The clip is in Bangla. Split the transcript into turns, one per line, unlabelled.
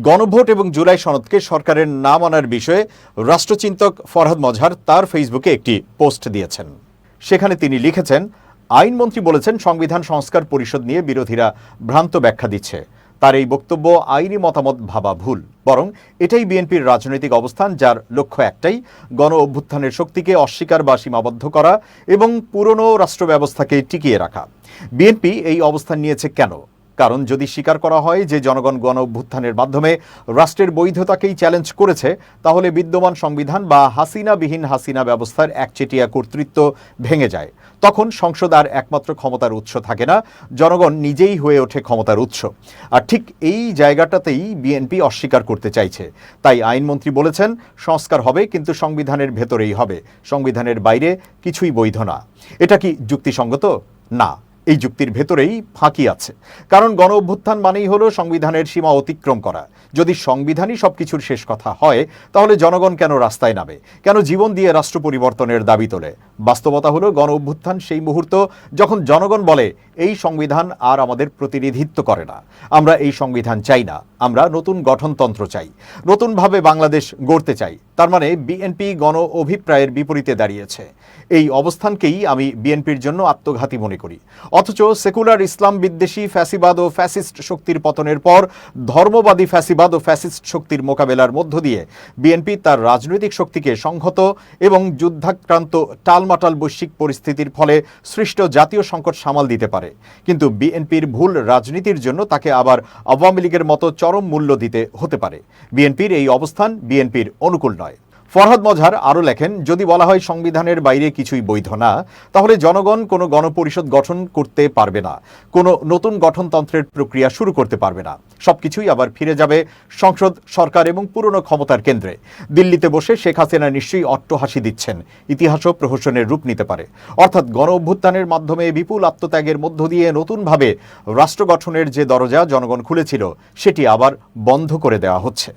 গণভোট এবং জুলাই সনদকে সরকারের না মানার বিষয়ে রাষ্ট্রচিন্তক ফরহাদ মজহার তার ফেসবুকে একটি পোস্ট দিয়েছেন। সেখানে তিনি লিখেছেন, আইনমন্ত্রী বলেছেন সংবিধান সংস্কার পরিষদ নিয়ে বিরোধীরা ভ্রান্ত ব্যাখ্যা দিচ্ছে। তার এই বক্তব্য আইনি মতামত ভাবা ভুল, বরং এটাই বিএনপির রাজনৈতিক অবস্থান, যার লক্ষ্য একটাই, গণ অভ্যুত্থানের শক্তিকে অস্বীকার বা সীমাবদ্ধ করা এবং পুরনো রাষ্ট্র ব্যবস্থাকে টিকিয়ে রাখা। বিএনপি এই অবস্থান নিয়েছে কেন? কারণ যদি স্বীকার করা হয় যে জনগণ গণ অভ্যুত্থানের মাধ্যমে রাষ্ট্রের বৈধতাকেই চ্যালেঞ্জ করেছে, তাহলে বিদ্যমান সংবিধান বা হাসিনাবিহীন হাসিনা ব্যবস্থার একচেটিয়া কর্তৃত্ব ভেঙে যায়। তখন সংসদ আর একমাত্র ক্ষমতার উৎস থাকে না, জনগণ নিজেই হয়ে ওঠে ক্ষমতার উৎস। আর ঠিক এই জায়গাটাতেই বিএনপি অস্বীকার করতে চাইছে। তাই আইনমন্ত্রী বলেছেন সংস্কার হবে, কিন্তু সংবিধানের ভেতরেই হবে, সংবিধানের বাইরে কিছুই বৈধ না। এটা কি যুক্তিসঙ্গত? না, এই যুক্তির ভেতরেই ফাঁকি আছে। কারণ গণ অভ্যুত্থান মানেই হলো সংবিধানের সীমা অতিক্রম করা। যদি সংবিধানই সবকিছুর শেষ কথা হয়, তাহলে জনগণ কেন রাস্তায় নামে, কেন জীবন দিয়ে রাষ্ট্র পরিবর্তনের দাবি তোলে? বাস্তবতা হলো গণ অভ্যুত্থান সেই মুহূর্ত যখন জনগণ বলে এই সংবিধান আর আমাদের প্রতিনিধিত্ব করে না, আমরা এই সংবিধান চাই না, আমরা নতুন গঠনতন্ত্র চাই, নতুনভাবে বাংলাদেশ গড়তে চাই। তার মানে বিএনপি গণ অভিপ্রায়ের বিপরীতে দাঁড়িয়েছে। এই অবস্থানকেই আমি বিএনপির জন্য আত্মঘাতী মনে করি। অথচ সেকুলার ইসলাম বিদ্বেষী ফ্যাসিবাদ ও ফ্যাসিস্ট শক্তির পতনের পর ধর্মবাদী ফ্যাসিবাদ ও ফ্যাসিস্ট শক্তির মোকাবেলার মধ্য দিয়ে বিএনপি তার রাজনৈতিক শক্তিকে সংহত এবং যুদ্ধাক্রান্ত টালমাটাল বৈশ্বিক পরিস্থিতির ফলে সৃষ্ট জাতীয় সংকট সামাল দিতে পারে। কিন্তু বিএনপির ভুল রাজনীতির জন্য তাকে আবার আওয়ামী লীগের মতো চরম মূল্য দিতে হতে পারে। বিএনপির এই অবস্থান বিএনপির অনুকূল নয়। ফরহাদ মজহার আরও লেখেন, যদি বলা হয় সংবিধানের বাইরে কিছুই বৈধ না, তাহলে জনগণ কোনো গণপরিষদ গঠন করতে পারবে না, কোনো নতুন গঠনতন্ত্রের প্রক্রিয়া শুরু করতে পারবে না। সবকিছুই আবার ফিরে যাবে সংসদ, সরকার এবং পুরনো ক্ষমতার কেন্দ্রে। দিল্লিতে বসে শেখ হাসিনা নিশ্চয়ই অট্টহাসি দিচ্ছেন, ইতিহাসও প্রহসনের রূপ নিতে পারে। অর্থাৎ গণ অভ্যুত্থানের মাধ্যমে বিপুল আত্মত্যাগের মধ্য দিয়ে নতুনভাবে রাষ্ট্র গঠনের যে দরজা জনগণ খুলেছিল, সেটি আবার বন্ধ করে দেওয়া হচ্ছে।